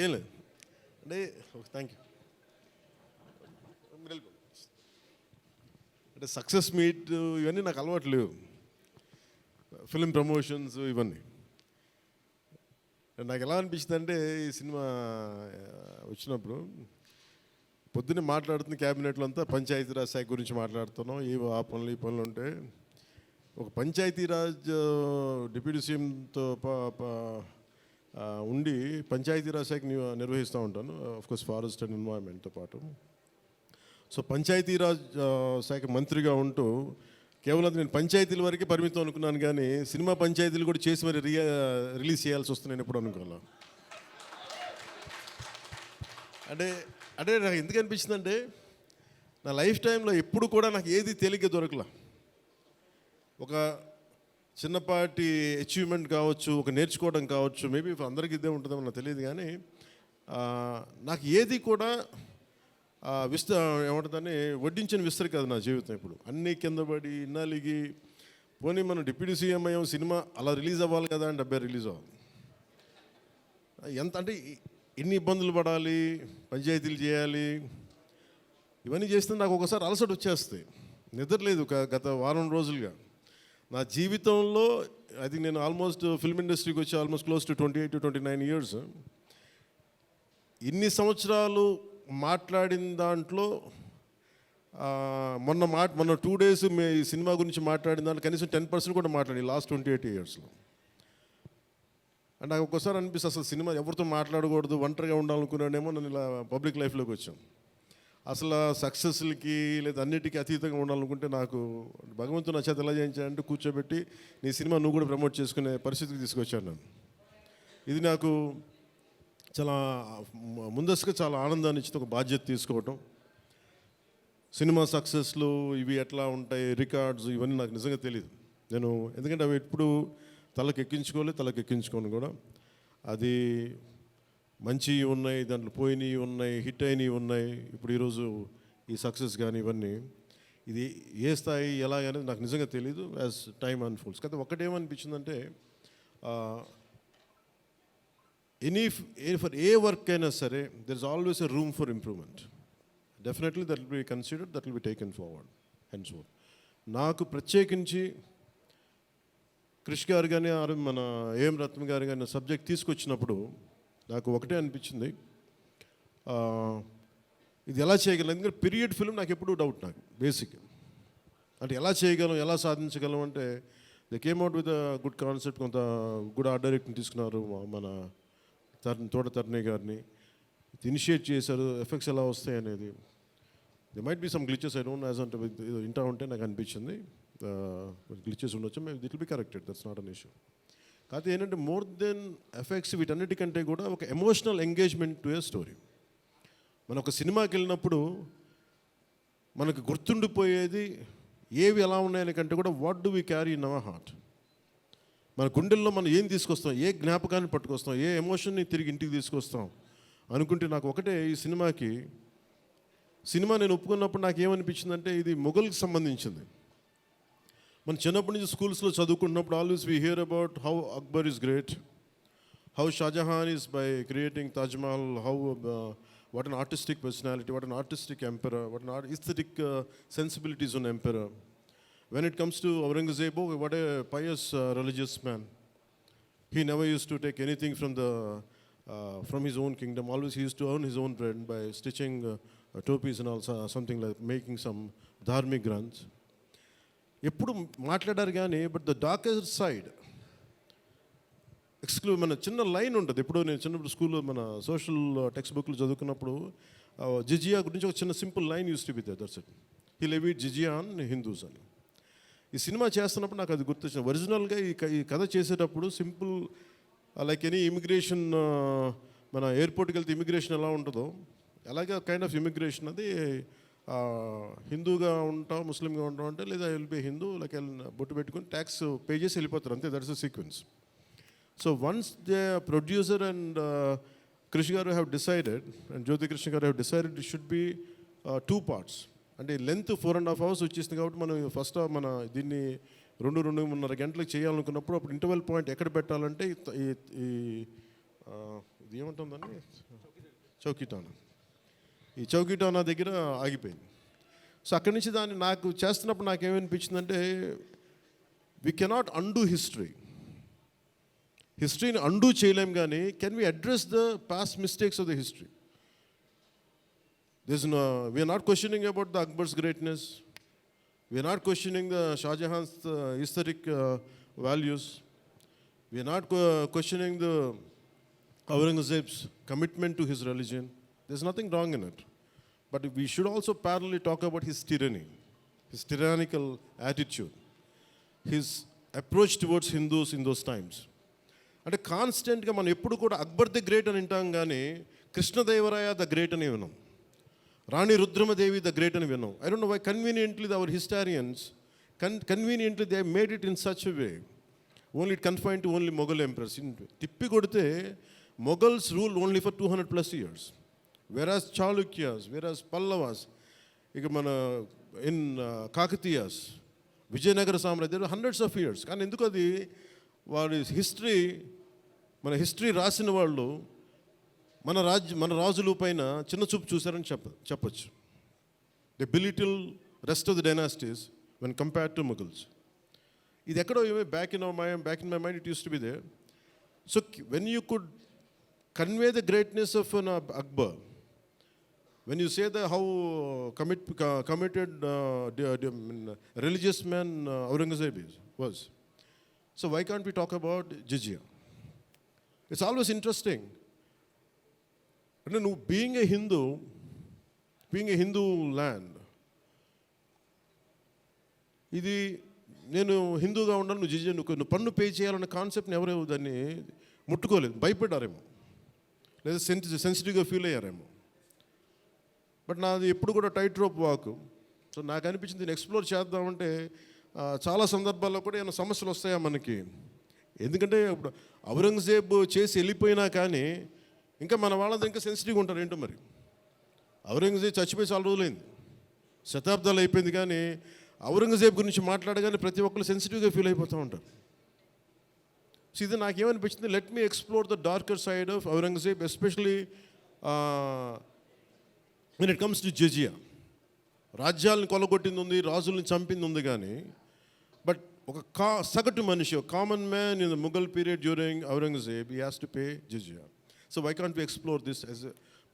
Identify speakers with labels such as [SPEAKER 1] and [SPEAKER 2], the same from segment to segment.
[SPEAKER 1] ఏం లేదు అంటే థ్యాంక్ యూ. అంటే సక్సెస్ మీట్ ఇవన్నీ నాకు అలవాటు లేవు, ఫిలిం ప్రమోషన్స్ ఇవన్నీ. నాకు ఎలా అనిపించింది అంటే ఈ సినిమా వచ్చినప్పుడు పొద్దున్నే మాట్లాడుతున్న క్యాబినెట్లో అంతా పంచాయతీరాజ్ శాఖ గురించి మాట్లాడుతున్నాం, ఏవో ఆ పనులు ఈ పనులు ఉంటే ఒక పంచాయతీరాజ్ డిప్యూటీ సీఎంతో ఉండి పంచాయతీరాజ్ శాఖ నిర్వహిస్తూ ఉంటాను, ఆఫ్కోర్స్ ఫారెస్ట్ అండ్ ఎన్వైరన్మెంట్తో పాటు. సో పంచాయతీరాజ్ శాఖ మంత్రిగా ఉంటూ కేవలం నేను పంచాయతీల వరకే పరిమితం అనుకున్నాను, కానీ సినిమా పంచాయతీలు కూడా చేసి మరి రిలీజ్ చేయాల్సి వస్తుంది నేను ఎప్పుడు అనుకోలే. అంటే అంటే నాకు ఎందుకు అనిపించిందంటే నా లైఫ్ టైంలో ఎప్పుడు కూడా నాకు ఏది తేలిగ్గా దొరకలా. ఒక చిన్నపాటి అచీవ్మెంట్ కావచ్చు, ఒక నేర్చుకోవడం కావచ్చు, మేబీ అందరికీ ఇదే ఉంటుందో నాకు తెలియదు, కానీ నాకు ఏది కూడా ఏమంటుందని వడ్డించిన విస్తరి కాదు నా జీవితం. ఇప్పుడు అన్నీ కింద పడి ఇన్నాళ్ళకి పోనీ మనం డిప్యూటీ సీఎం అయ్యాం, సినిమా అలా రిలీజ్ అవ్వాలి కదా అని 70 రిలీజ్ అవ్వాలి. ఎంత అంటే ఎన్ని ఇబ్బందులు పడాలి, పంచాయతీలు చేయాలి, ఇవన్నీ చేస్తే నాకు ఒకసారి అలసట వచ్చేస్తాయి, నిద్రలేదు గత వారం రోజులుగా. నా జీవితంలో అది నేను ఆల్మోస్ట్ ఫిల్మ్ ఇండస్ట్రీకి వచ్చి almost close to 28 to 29 years. ఇన్ని సంవత్సరాలు మాట్లాడిన దాంట్లో మొన్న 2 days ఈ సినిమా గురించి మాట్లాడిన దాంట్లో కనీసం 10% కూడా మాట్లాడి లాస్ట్ 28 ఇయర్స్లో. అంటే నాకు ఒక్కోసారి అనిపిస్తుంది అసలు సినిమా ఎవరితో మాట్లాడకూడదు, ఒంటరిగా ఉండాలనుకున్నాడేమో. నేను ఇలా పబ్లిక్ లైఫ్లోకి వచ్చాను. అసలు సక్సెస్లకి లేదా అన్నిటికీ అతీతంగా ఉండాలనుకుంటే నాకు భగవంతుడు నా చేత ఎలా చేయించాడంటే కూర్చోబెట్టి నీ సినిమా నువ్వు కూడా ప్రమోట్ చేసుకునే పరిస్థితికి తీసుకొచ్చాను నేను. ఇది నాకు చాలా ముందస్తుగా చాలా ఆనందాన్ని ఇచ్చింది, ఒక బాధ్యత తీసుకోవటం. సినిమా సక్సెస్లు ఇవి ఎట్లా ఉంటాయి, రికార్డ్స్ ఇవన్నీ నాకు నిజంగా తెలియదు. నేను ఎందుకంటే అవి ఎప్పుడు తలకెక్కించుకోను కూడా. అది మంచి ఉన్నాయి, దాంట్లో పోయినవి ఉన్నాయి, హిట్ అయినవి ఉన్నాయి. ఇప్పుడు ఈరోజు ఈ సక్సెస్ కానీ ఇవన్నీ ఇది ఏ స్థాయి ఎలా అనేది నాకు నిజంగా తెలీదు యాజ్ టైమ్ అన్ఫోల్డ్స్. కదా ఒకటేమనిపించిందంటే ఫర్ ఏ వర్క్ అయినా సరే there is always a room for improvement. Definitely that will be considered, that will be taken forward and so. నాకు ప్రత్యేకించి క్రిష్ గారు కానీ మన ఏం రత్న గారు కానీ సబ్జెక్ట్ తీసుకొచ్చినప్పుడు నాకు ఒకటే అనిపించింది, ఇది ఎలా చేయగలం. ఎందుకంటే పీరియడ్ ఫిల్మ్ నాకు ఎప్పుడూ డౌట్, నాకు బేసిక్ అంటే ఎలా చేయగలం, ఎలా సాధించగలం అంటే they came out with good concept. కొంత గుడ్ ఆర్ట్ డైరెక్ట్ని తీసుకున్నారు, మన తోట తరుణి గారిని ఇనిషియేట్ చేశారు. ఎఫెక్ట్స్ ఎలా వస్తాయి అనేది they might be some glitches, I don't as అంటే ఇంటా ఉంటే నాకు అనిపించింది గ్లిచెస్ ఉండొచ్చు, మేము that will be corrected, that's not an issue. కాకపోతే ఏంటంటే మోర్ దెన్ ఎఫెక్ట్స్ వీటన్నిటికంటే కూడా ఒక emotional engagement to a story. మనం ఒక సినిమాకి వెళ్ళినప్పుడు మనకు గుర్తుండిపోయేది ఏవి ఎలా ఉన్నాయని కంటే కూడా what do we carry in our heart. మన గుండెల్లో మనం ఏం తీసుకొస్తాం, ఏ జ్ఞాపకాన్ని పట్టుకొస్తాం, ఏ ఎమోషన్ని తిరిగి ఇంటికి తీసుకొస్తాం అనుకుంటే నాకు ఒకటే ఈ సినిమా నేను ఒప్పుకున్నప్పుడు నాకు ఏమనిపించిందంటే ఇది మొఘల్కి సంబంధించింది. మన చిన్నప్పటి నుంచి స్కూల్స్లో చదువుకున్నప్పుడు always we hear about how Akbar is great, how Shahjahan is by creating Taj Mahal, how what an artistic personality, what an artistic emperor, what an aesthetic sensibilities on emperor. When it comes to Aurangzeb, what a pious religious man. He never used to take anything from his own kingdom. Always he used to earn his own bread by stitching topis and also something like making some dharmic granths. ఎప్పుడు మాట్లాడారు కానీ but the darker side మన చిన్న line ఉంటుంది. ఇప్పుడు నేను చిన్నప్పుడు స్కూల్లో మన సోషల్ టెక్స్ట్ బుక్లు చదువుకున్నప్పుడు జిజియా గురించి ఒక చిన్న simple line used to be there, that's it. He levied jizya on Hindus అని. ఈ సినిమా చేస్తున్నప్పుడు నాకు అది గుర్తొచ్చింది. ఒరిజినల్గా ఈ కథ చేసేటప్పుడు సింపుల్ లైక్ ఎనీ ఇమిగ్రేషన్, మన ఎయిర్పోర్ట్కి వెళ్తే ఇమిగ్రేషన్ ఎలా ఉంటుందో అలాగే కైండ్ ఆఫ్ ఇమిగ్రేషన్ అది. హిందూగా ఉంటాం, ముస్లింగా ఉంటాం అంటే లేదా వెళ్ళిపోయి హిందూ లైక్ బొట్టు పెట్టుకుని ట్యాక్స్ పే చేసి వెళ్ళిపోతారు, అంతే. That's the sequence. So once the producer and Krish garu have decided, and Jyoti Krishna garu have decided it should be 2 parts. అంటే లెంత్ 4.5 hours వచ్చేసింది కాబట్టి మనం ఫస్ట్ మన దీన్ని 2-2.5 గంటలకు చేయాలనుకున్నప్పుడు అప్పుడు ఇంటర్వెల్ పాయింట్ ఎక్కడ పెట్టాలంటే ఇది ఏముంటుందని చౌకీటానా, ఈ చౌకీటానా దగ్గర ఆగిపోయింది. సో అక్కడి నుంచి దాన్ని నాకు చేస్తున్నప్పుడు నాకేమనిపించిందంటే వీ కెనాట్ అండూ హిస్టరీని అండూ చేయలేం, కానీ can we address the past mistakes of the history? We are not questioning about the Akbar's greatness, we are not questioning the Shahjahan's historic values, we are not questioning the Aurangzeb's commitment to his religion. There's nothing wrong in it, but we should also parallelly talk about his tyranny, his tyrannical attitude, his approach towards Hindus in those times. అంటే కాన్స్టెంట్గా మనం ఎప్పుడు కూడా Akbar the great అని వింటాం, కానీ Krishnadevaraya the great అని విన్నాం, రాణి రుద్రమదేవి ద గ్రేట్ అని విన్నాం. I don't know why conveniently our historians conveniently they made it in such a way, only it confined to only Mughal emperors. Tippi kodite Mughals ruled only for 200 plus years, whereas Chalukyas, whereas Pallavas, in Kakatiyas, Vijayanagara Samrajya, there were hundreds of years. కానీ ఎందుకు అది వారి history, మన history రాసిన వాళ్ళు మన రాజుల పైన చిన్న చూపు చూశారని చెప్పచ్చు. They belittle rest of the dynasties when compared to Mughals. ఇది ఎక్కడో back in my mind it used to be there. So when you could convey the greatness of an Akbar, when you say that how committed religious man Aurangzeb was, so why can't we talk about jizya? It's always interesting. And being a Hindu land, ఇది నేను హిందూగా ఉండాలి, నువ్వు జిజియా నువ్వు పన్ను pay చేయాలన్న కాన్సెప్ట్ని ఎవరు దాన్ని ముట్టుకోలేదు, భయపడ్డారేమో, లేదా సెన్సిటివ్గా ఫీల్ అయ్యారేమో. బట్ నాది ఎప్పుడు కూడా టైట్ రోప్ వాక్. సో నాకు అనిపించింది దీన్ని ఎక్స్ప్లోర్ చేద్దామంటే చాలా సందర్భాల్లో కూడా ఏమైనా సమస్యలు వస్తాయా మనకి. ఎందుకంటే ఇప్పుడు ఔరంగజేబ్ చేసి వెళ్ళిపోయినా కానీ ఇంకా మన వాళ్ళంతా ఇంకా సెన్సిటివ్గా ఉంటారు ఏంటో మరి. ఔరంగజేబ్ చచ్చిపోయి చాలా రోజులైంది, శతాబ్దాలు అయిపోయింది, కానీ ఔరంగజేబ్ గురించి మాట్లాడగానే ప్రతి ఒక్కరు సెన్సిటివ్గా ఫీల్ అయిపోతూ ఉంటారు. సో ఇది నాకేమనిపించింది, let me explore the darker side of Aurangzeb, especially when it comes to jizya. రాజ్యాలను కొలగొట్టింది ఉంది, రాజుల్ని చంపింది ఉంది, కానీ బట్ ఒక సగటు మనిషి, ఒక common man in the Mughal period during Aurangzeb, he has to pay jizya. So why can't we explore this as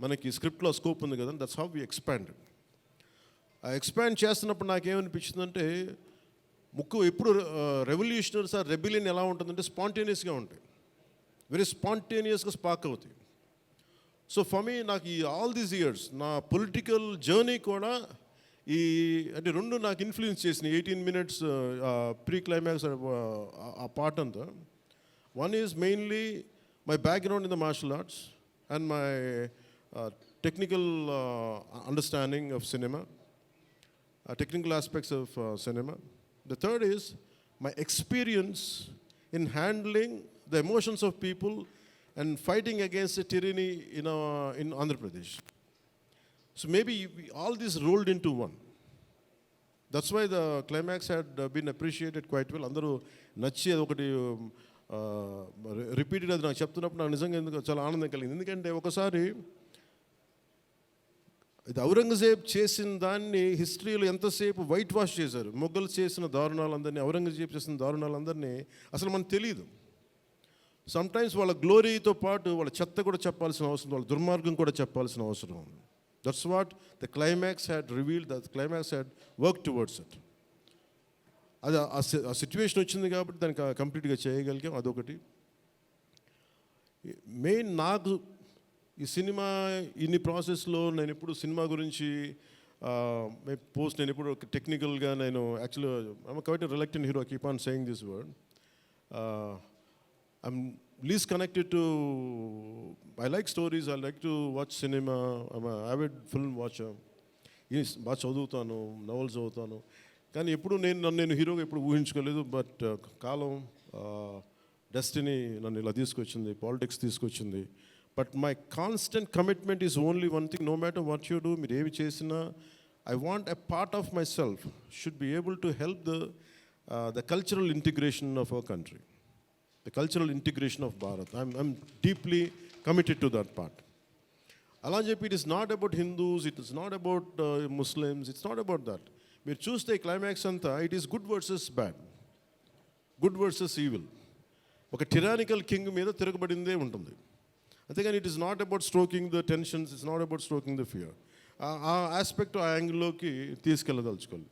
[SPEAKER 1] మనకి స్క్రిప్ట్లో స్కోప్ ఉంది కదా, దట్స్ హౌ వి ఎక్స్పాండెడ్. ఆ ఎక్స్పాండ్ చేస్తున్నప్పుడు నాకేమనిపించిందంటే ఎప్పుడు రెవల్యూషనరీస్ ఆ రెబిలియన్ ఎలా ఉంటుందంటే స్పాంటేనియస్గా ఉంటాయి, వెరీ స్పాంటేనియస్గా స్పార్క్ అవుతాయి. సో ఫర్ మీ నాకు ఈ ఆల్ దీస్ ఇయర్స్ నా పొలిటికల్ జర్నీ కూడా అంటే రెండు నాకు ఇన్ఫ్లుయెన్స్ చేసినాయి. 18 minutes ప్రీ క్లైమాక్స్ ఆ పార్ట్ అంతా. One is mainly my background in the martial arts and my technical understanding of cinema, technical aspects of cinema. The third is my experience in handling the emotions of people and fighting against the tyranny in Andhra Pradesh. So maybe all this rolled into one. That's why the climax had been appreciated quite well. Andaru nachi adokati repeated అది నాకు చెప్తున్నప్పుడు నాకు నిజంగా చాలా ఆనందం కలిగింది. ఎందుకంటే ఒకసారి ఇది ఔరంగజేబ్ చేసిన దాన్ని హిస్టరీలో ఎంతసేపు వైట్ వాష్ చేశారు. మొఘల్స్ చేసిన దారుణాలందరినీ, ఔరంగజేబ్ చేసిన దారుణాలందరినీ అసలు మనకు తెలియదు. సమ్టైమ్స్ వాళ్ళ గ్లోరీతో పాటు వాళ్ళ చెత్త కూడా చెప్పాల్సిన అవసరం, వాళ్ళ దుర్మార్గం కూడా చెప్పాల్సిన అవసరం ఉంది. That's what the climax had revealed, the climax had work towards it. అది ఆ సిచ్యువేషన్ వచ్చింది కాబట్టి దాన్ని కంప్లీట్గా చేయగలిగాం. అదొకటి మెయిన్. నాకు ఈ సినిమా ఇన్ని ప్రాసెస్లో నేను ఎప్పుడు సినిమా గురించి నేను ఎప్పుడు టెక్నికల్గా నేను యాక్చువల్గా I'm quite reluctant hero, keep on saying this word. I'm least connected to, I like stories, I like to watch cinema, I'm avid film watcher. బాగా చదువుతాను, నవల్స్ చదువుతాను, కానీ ఎప్పుడు నేను హీరోగా ఎప్పుడు ఊహించుకోలేదు. బట్ కాలం, డెస్టినీ నన్ను ఇలా తీసుకొచ్చింది, పాలిటిక్స్ తీసుకొచ్చింది. But my constant commitment is only one thing, no matter what you do, మీరు ఏవి చేసినా, I want a part of myself should be able to help the cultural integration of our country, the cultural integration of Bharat. I'm deeply committed to that part. అలా అని చెప్పి it is not about Hindus, it is not about Muslims, it's not about that. మీరు చూస్తే climax అంతా it is good versus bad, good versus evil. ఒక టిరానికల్ king మీద తిరగబడిందే ఉంటుంది. అంతేగాని it is not about stroking the tensions, it's not about stroking the fear. ఆ aspect, ఆ యాంగిల్లోకి తీసుకెళ్ళదలుచుకోవాలి.